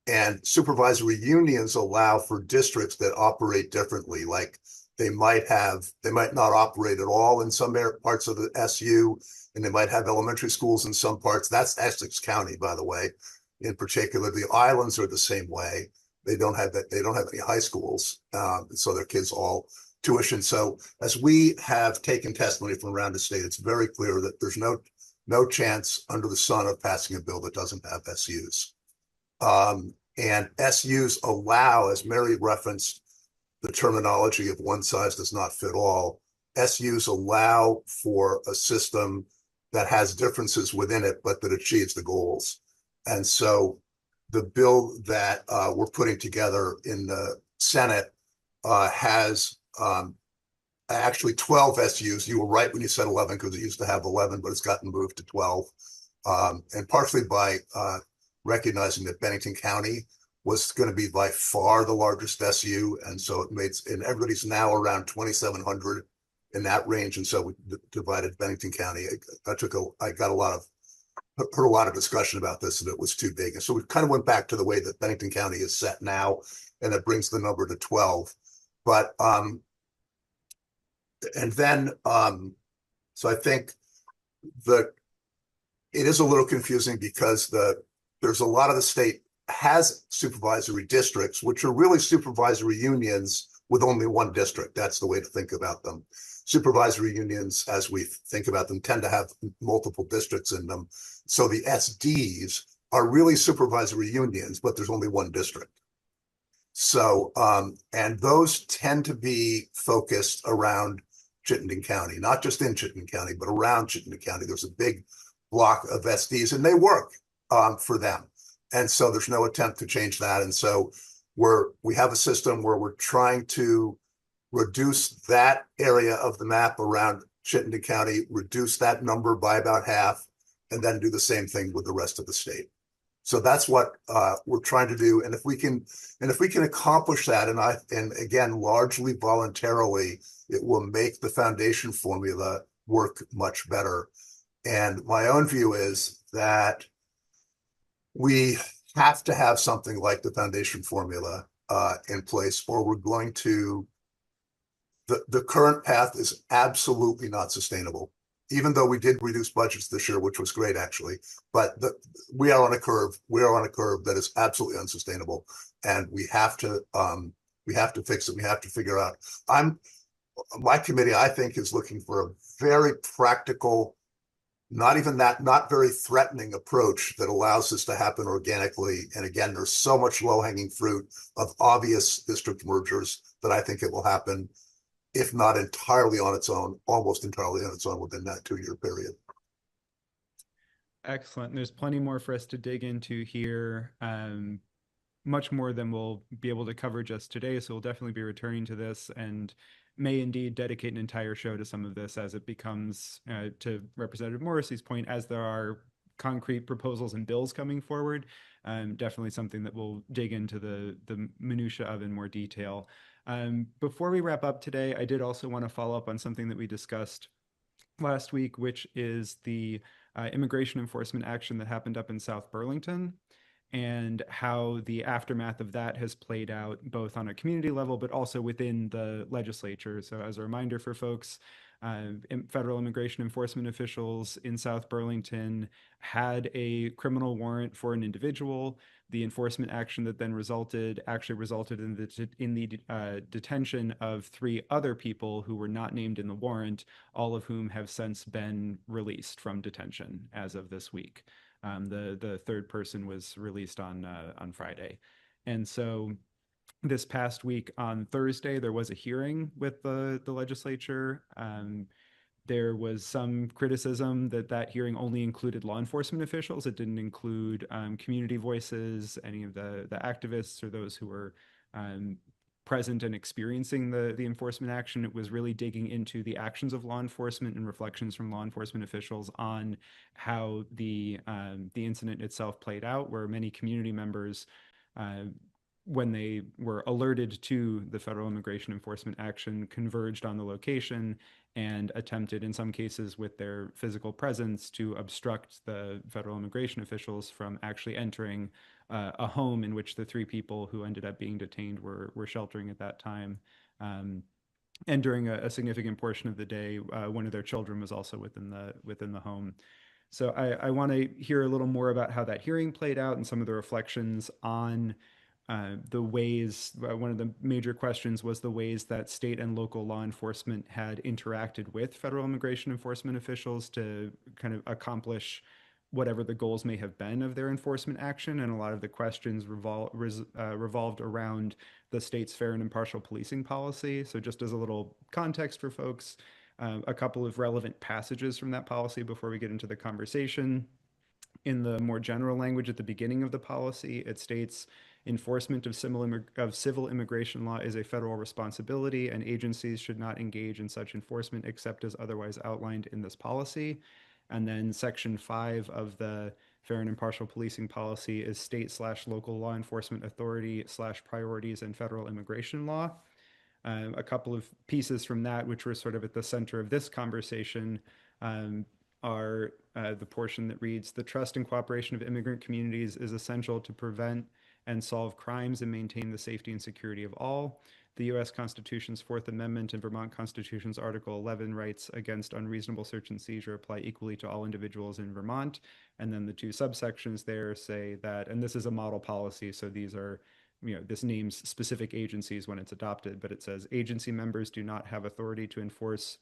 And supervisory unions allow for districts that operate differently. Like they might not operate at all in some parts of the SU, and they might have elementary schools in some parts. That's Essex County, by the way. In particular, the islands are the same way. They don't have any high schools, so their kids all tuition. So as we have taken testimony from around the state, it's very clear that there's no chance under the sun of passing a bill that doesn't have SUs. And SUs allow, as Mary referenced, the terminology of one size does not fit all. SUs allow for a system that has differences within it, but that achieves the goals. And so the bill that we're putting together in the Senate has actually 12 SUs. You were right when you said 11 because it used to have 11, but it's gotten moved to 12. And partially by recognizing that Bennington County was going to be by far the largest SU. And so and everybody's now around 2,700 in that range. And so we divided Bennington County. I heard a lot of discussion about this, and it was too big. And so we kind of went back to the way that Bennington County is set now, and it brings the number to 12. But so I think it is a little confusing because there's a lot of the state has supervisory districts, which are really supervisory unions with only one district. That's the way to think about them. Supervisory unions, as we think about them, tend to have multiple districts in them. So the SDs are really supervisory unions, but there's only one district. So, and those tend to be focused around Chittenden County, not just in Chittenden County, but around Chittenden County. There's a big block of SDs, and they work for them. And so there's no attempt to change that. And so we have a system where we're trying to reduce that area of the map around Chittenden County, reduce that number by about half, and then do the same thing with the rest of the state. So that's what we're trying to do. And if we can accomplish that, and again, largely voluntarily, it will make the foundation formula work much better. And my own view is that We have to have something like the foundation formula in place, or we're going to, the current path is absolutely not sustainable. Even though we did reduce budgets this year, which was great actually, but we are on a curve. We are on a curve that is absolutely unsustainable, and we have to fix it. We have to figure out. My committee, I think, is looking for a very practical, not very threatening approach that allows this to happen organically. And again, there's so much low-hanging fruit of obvious district mergers that I think it will happen, if not entirely on its own, almost entirely on its own within that 2-year period. Excellent. There's plenty more for us to dig into here. Much more than we'll be able to cover just today. So we'll definitely be returning to this and may indeed dedicate an entire show to some of this as it becomes, to Representative Morrissey's point, as there are concrete proposals and bills coming forward. Definitely something that we'll dig into the minutia of in more detail. Before we wrap up today, I did also want to follow up on something that we discussed last week, which is the immigration enforcement action that happened up in South Burlington, and how the aftermath of that has played out both on a community level, but also within the legislature. So as a reminder for folks, federal immigration enforcement officials in South Burlington had a criminal warrant for an individual. The enforcement action that then actually resulted in the detention of 3 other people who were not named in the warrant, all of whom have since been released from detention as of this week. The third person was released on Friday, and so this past week on Thursday there was a hearing with the legislature. There was some criticism that hearing only included law enforcement officials. It didn't include community voices, any of the activists or those who were present and experiencing the enforcement action. It was really digging into the actions of law enforcement and reflections from law enforcement officials on how the incident itself played out, where many community members, when they were alerted to the federal immigration enforcement action, converged on the location and attempted, in some cases with their physical presence, to obstruct the federal immigration officials from actually entering a home in which the 3 people who ended up being detained were sheltering at that time. And during a significant portion of the day, one of their children was also within the home. So I want to hear a little more about how that hearing played out and some of the reflections on the ways. One of the major questions was the ways that state and local law enforcement had interacted with federal immigration enforcement officials to kind of accomplish whatever the goals may have been of their enforcement action. And a lot of the questions revolved around the state's fair and impartial policing policy. So just as a little context for folks, a couple of relevant passages from that policy before we get into the conversation. In the more general language at the beginning of the policy, it states enforcement of civil immigration law is a federal responsibility, and agencies should not engage in such enforcement except as otherwise outlined in this policy. And then Section 5 of the Fair and Impartial Policing Policy is state/local law enforcement authority / priorities and federal immigration law. A couple of pieces from that, which were sort of at the center of this conversation, are the portion that reads, "The trust and cooperation of immigrant communities is essential to prevent and solve crimes and maintain the safety and security of all. The U.S. Constitution's Fourth Amendment and Vermont Constitution's Article 11 rights against unreasonable search and seizure apply equally to all individuals in Vermont." And then the 2 subsections there say that, and this is a model policy, so these are, this names specific agencies when it's adopted, but it says agency members do not have authority to enforce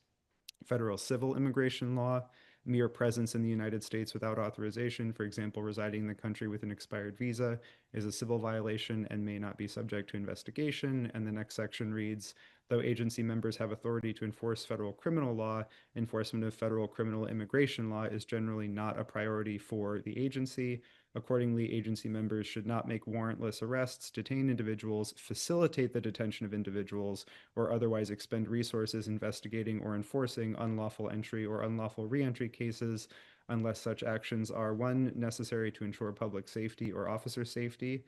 federal civil immigration law. Mere presence in the United States without authorization, for example, residing in the country with an expired visa, is a civil violation and may not be subject to investigation. And the next section reads, though agency members have authority to enforce federal criminal law, enforcement of federal criminal immigration law is generally not a priority for the agency. Accordingly, agency members should not make warrantless arrests, detain individuals, facilitate the detention of individuals, or otherwise expend resources investigating or enforcing unlawful entry or unlawful reentry cases unless such actions are 1, necessary to ensure public safety or officer safety,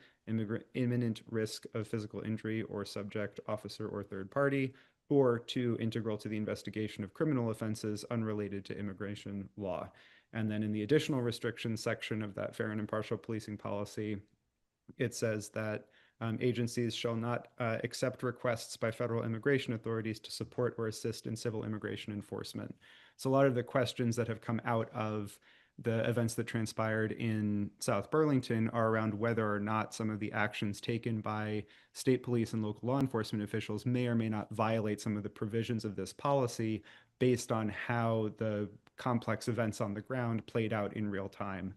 imminent risk of physical injury or subject officer or third party, or 2, integral to the investigation of criminal offenses unrelated to immigration law. And then in the additional restrictions section of that fair and impartial policing policy, it says that agencies shall not accept requests by federal immigration authorities to support or assist in civil immigration enforcement. So a lot of the questions that have come out of the events that transpired in South Burlington are around whether or not some of the actions taken by state police and local law enforcement officials may or may not violate some of the provisions of this policy based on how the complex events on the ground played out in real time.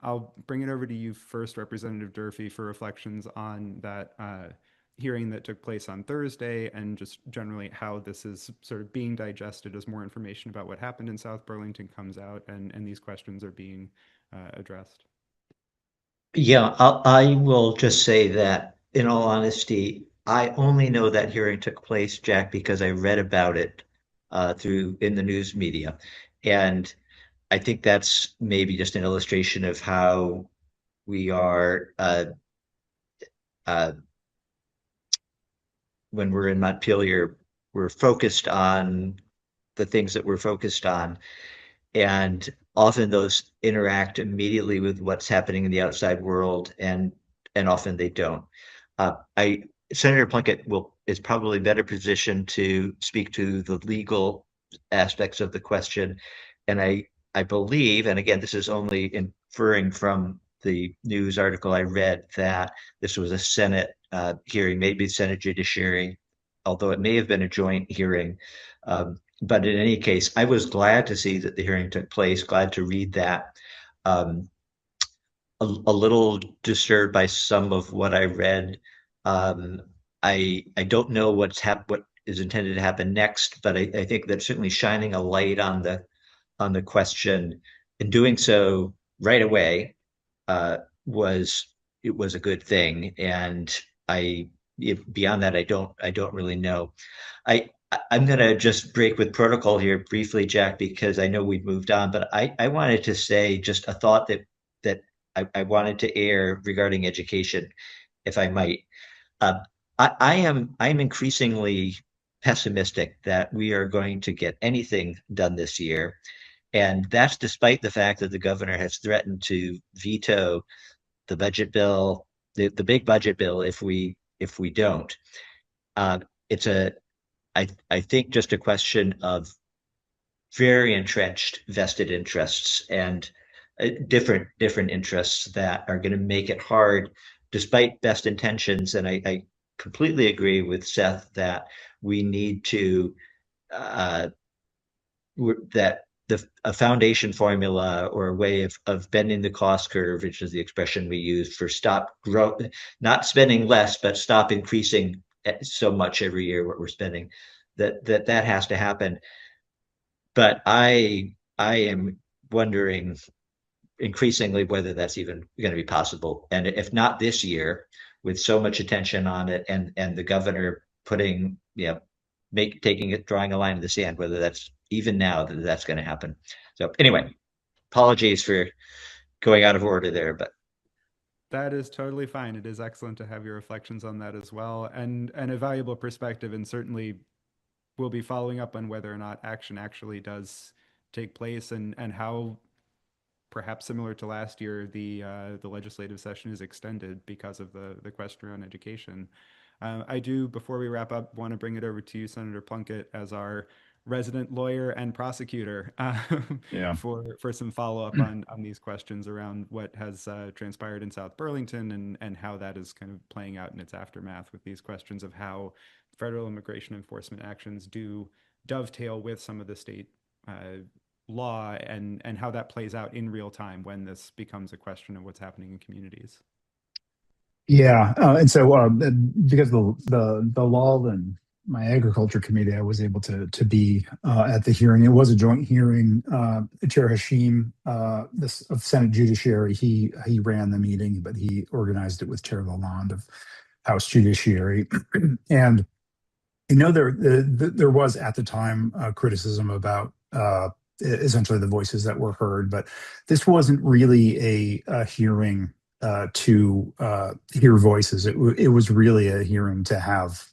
I'll bring it over to you first, Representative Durfee, for reflections on that hearing that took place on Thursday and just generally how this is sort of being digested as more information about what happened in South Burlington comes out and these questions are being addressed. Yeah, I will just say that in all honesty, I only know that hearing took place, Jack, because I read about it through in the news media. And I think that's maybe just an illustration of how we are uh, when we're in Montpelier, we're focused on the things that we're focused on. And often those interact immediately with what's happening in the outside world, and often they don't. I Senator Plunkett is probably better positioned to speak to the legal aspects of the question, and I believe, and again, this is only inferring from the news article I read, that this was a Senate hearing, maybe Senate Judiciary, although it may have been a joint hearing. But in any case, I was glad to see that the hearing took place, glad to read that. Um, a little disturbed by some of what I read. Um, I don't know what is intended to happen next, but I think that certainly shining a light on the question and doing so right away uh, was it was a good thing. And beyond that, I don't really know. I'm going to just break with protocol here briefly, Jack, because I know we've moved on, but I wanted to say just a thought that I wanted to air regarding education, if I might. Uh, I'm increasingly pessimistic that we are going to get anything done this year. And that's despite the fact that the governor has threatened to veto the budget bill, the big budget bill, if we don't. It's I think just a question of very entrenched vested interests and different interests that are going to make it hard, despite best intentions. And I completely agree with Seth that we need to uh, that a foundation formula or a way of bending the cost curve, which is the expression we use for not spending less, but stop increasing so much every year what we're spending. That has to happen. But I am wondering increasingly whether that's even going to be possible. And if not this year, with so much attention on it, and the governor putting, drawing a line in the sand, whether that's even now that's going to happen. So anyway, apologies for going out of order there, but That is totally fine. It is excellent to have your reflections on that as well, and a valuable perspective, and certainly we'll be following up on whether or not action actually does take place and how perhaps similar to last year, the legislative session is extended because of the question around education. I do, before we wrap up, want to bring it over to you, Senator Plunkett, as our resident lawyer and prosecutor Yeah. for some follow-up on these questions around what has transpired in South Burlington and how that is kind of playing out in its aftermath with these questions of how federal immigration enforcement actions do dovetail with some of the state law and how that plays out in real time when this becomes a question of what's happening in communities. Yeah, and so because the law and my agriculture committee, I was able to be at the hearing. It was a joint hearing. Chair Hashim, this of Senate Judiciary, he ran the meeting, but he organized it with Chair Lalonde of House Judiciary. And there was at the time criticism about essentially the voices that were heard, but this wasn't really a hearing to hear voices. It was really a hearing to have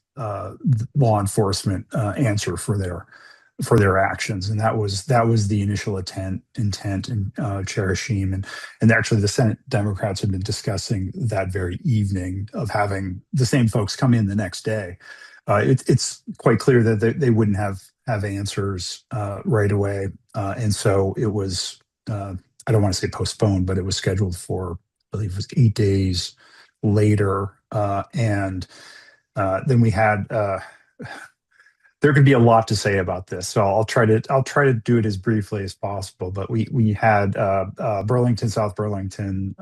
law enforcement answer for for their actions, and that was the initial intent. And Chair Hashim and actually the Senate Democrats had been discussing that very evening of having the same folks come in the next day. It's quite clear that they wouldn't have answers right away, and so it was. I don't want to say postponed, but it was scheduled for, I believe it was 8 days later, and then we had. There could be a lot to say about this, so I'll try to do it as briefly as possible. But we had Burlington, South Burlington,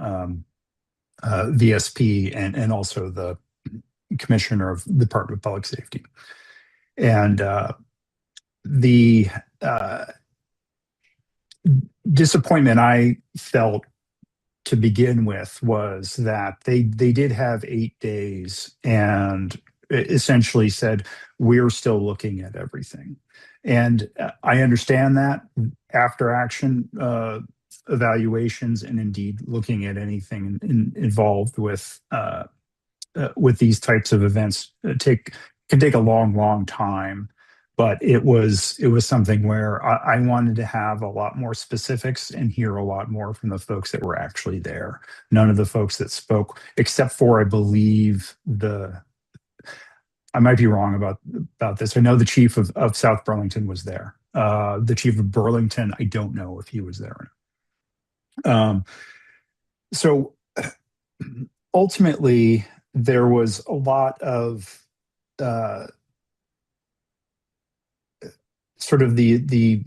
VSP, and also the commissioner of the Department of Public Safety, and the disappointment I felt to begin with was that they did have 8 days and essentially said, we're still looking at everything. And I understand that after action evaluations, and indeed looking at anything involved with these types of events can take a long time. But it was something where I wanted to have a lot more specifics and hear a lot more from the folks that were actually there. None of the folks that spoke, except for, I believe, I might be wrong about this. I know the chief of South Burlington was there. The chief of Burlington, I don't know if he was there. So ultimately, there was a lot of sort of the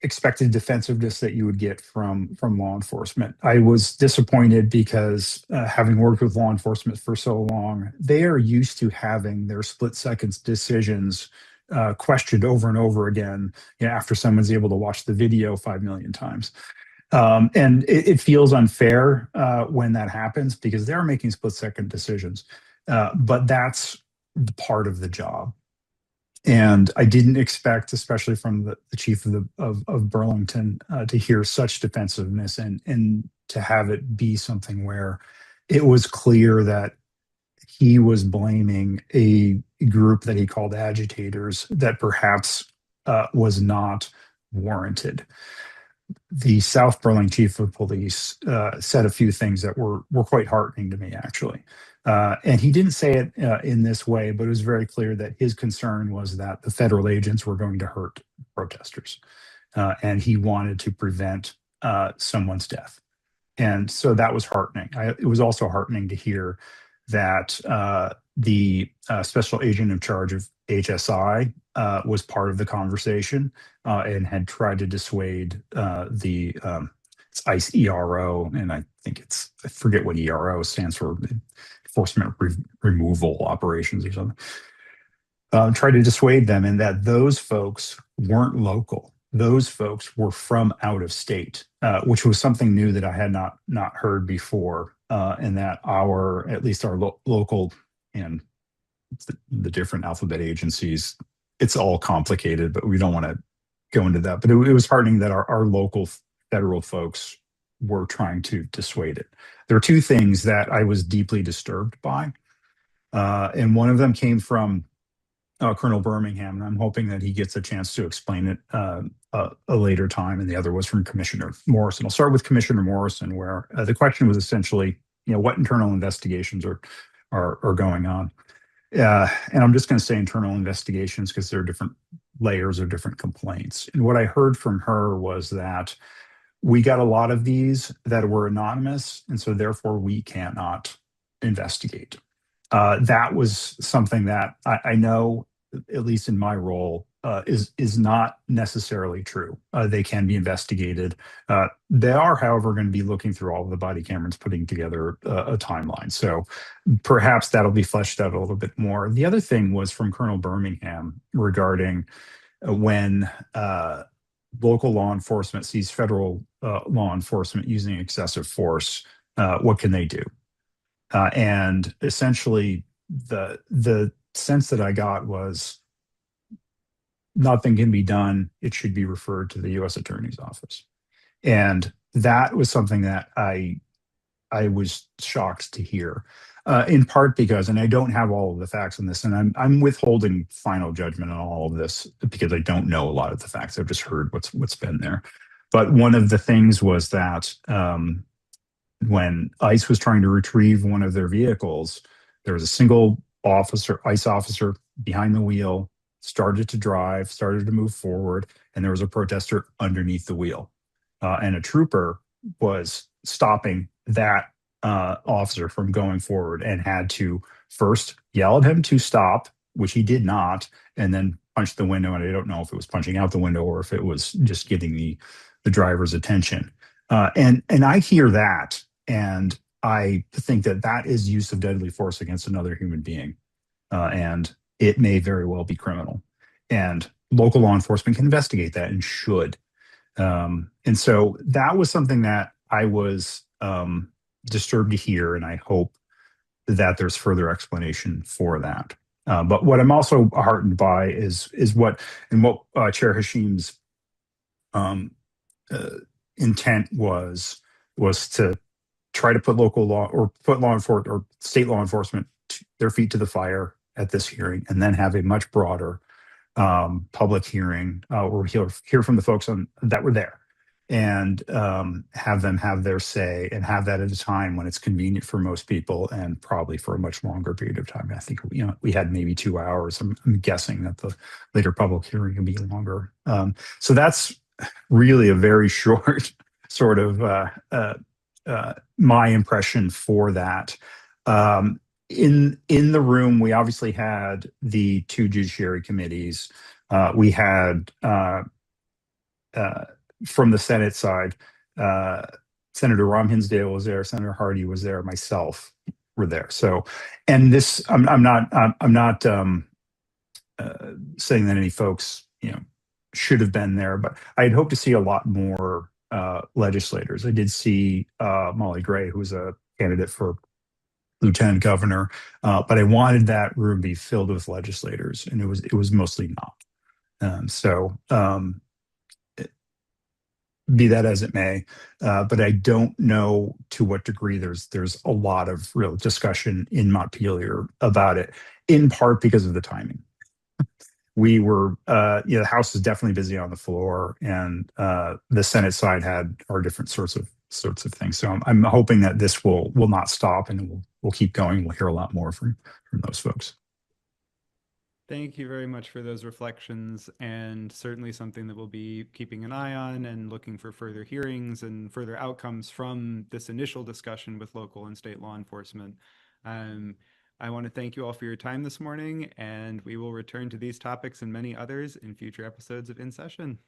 expected defensiveness that you would get from law enforcement. I was disappointed because having worked with law enforcement for so long, they are used to having their split seconds decisions questioned over and over again, after someone's able to watch the video 5 million times. And it feels unfair when that happens because they're making split second decisions. But that's the part of the job. And I didn't expect, especially from the chief of Burlington, to hear such defensiveness and to have it be something where it was clear that he was blaming a group that he called agitators that perhaps was not warranted. The South Burlington chief of police said a few things that were quite heartening to me, actually. And he didn't say it in this way, but it was very clear that his concern was that the federal agents were going to hurt protesters. And he wanted to prevent someone's death. And so that was heartening. It was also heartening to hear that the special agent in charge of HSI was part of the conversation and had tried to dissuade the it's ICE ERO, and I forget what ERO stands for, enforcement removal operations or something. Tried to dissuade them, and that those folks weren't local. Those folks were from out of state, which was something new that I had not heard before, and that at least our local and the different alphabet agencies, it's all complicated, but we don't want to go into that. But it was heartening that our local federal folks were trying to dissuade it. There are two things that I was deeply disturbed by, and one of them came from Colonel Birmingham, and I'm hoping that he gets a chance to explain it a later time, and the other was from Commissioner Morrison. I'll start with Commissioner Morrison, where the question was essentially, what internal investigations are going on. And I'm just going to say internal investigations because there are different layers of different complaints. And what I heard from her was that we got a lot of these that were anonymous, and so therefore we cannot investigate. That was something that I know, at least in my role, is not necessarily true. They can be investigated. They are, however, going to be looking through all of the body cameras, putting together a timeline. So perhaps that'll be fleshed out a little bit more. The other thing was from Colonel Birmingham regarding when local law enforcement sees federal law enforcement using excessive force, what can they do? And essentially, the sense that I got was nothing can be done. It should be referred to the U.S. Attorney's Office, and that was something that I was shocked to hear. in part because, and I don't have all of the facts on this, and I'm withholding final judgment on all of this because I don't know a lot of the facts. I've just heard what's been there. But one of the things was that when ICE was trying to retrieve one of their vehicles, there was a single ICE officer behind the wheel, started to drive, started to move forward, and there was a protester underneath the wheel. And a trooper was stopping that officer from going forward and had to first yell at him to stop, which he did not, and then punch the window. And I don't know if it was punching out the window or if it was just getting the driver's attention. And I hear that, and I think that that is use of deadly force against another human being, and it may very well be criminal. And local law enforcement can investigate that and should. And so that was something that I was disturbed to hear, and I hope that there's further explanation for that. But what I'm also heartened by is what Chair Hashim's um, uh, intent was to try to put local law or put law enforcement or state law enforcement their feet to the fire at this hearing, and then have a much broader public hearing where we'll hear from the folks that were there, and have them have their say, and have that at a time when it's convenient for most people, and probably for a much longer period of time. I think we had maybe 2 hours. I'm guessing that the later public hearing will be longer. So that's really a very short sort of my impression for that. In the room, we obviously had the two judiciary committees. We had from the Senate side, Senator Rom Hinsdale was there, Senator Hardy was there, myself were there. So, and this, I'm not saying that any folks should have been there, but I'd hope to see a lot more legislators. I did see Molly Gray, who's a candidate for lieutenant governor, but I wanted that room to be filled with legislators, and it was mostly not. So be that as it may, but I don't know to what degree there's a lot of real discussion in Montpelier about it, in part because of the timing. We were, the House is definitely busy on the floor, and the Senate side had our different sorts of things. So I'm hoping that this will not stop, and we'll keep going. We'll hear a lot more from those folks. Thank you very much for those reflections, and certainly something that we'll be keeping an eye on and looking for further hearings and further outcomes from this initial discussion with local and state law enforcement. I want to thank you all for your time this morning, and we will return to these topics and many others in future episodes of In Session.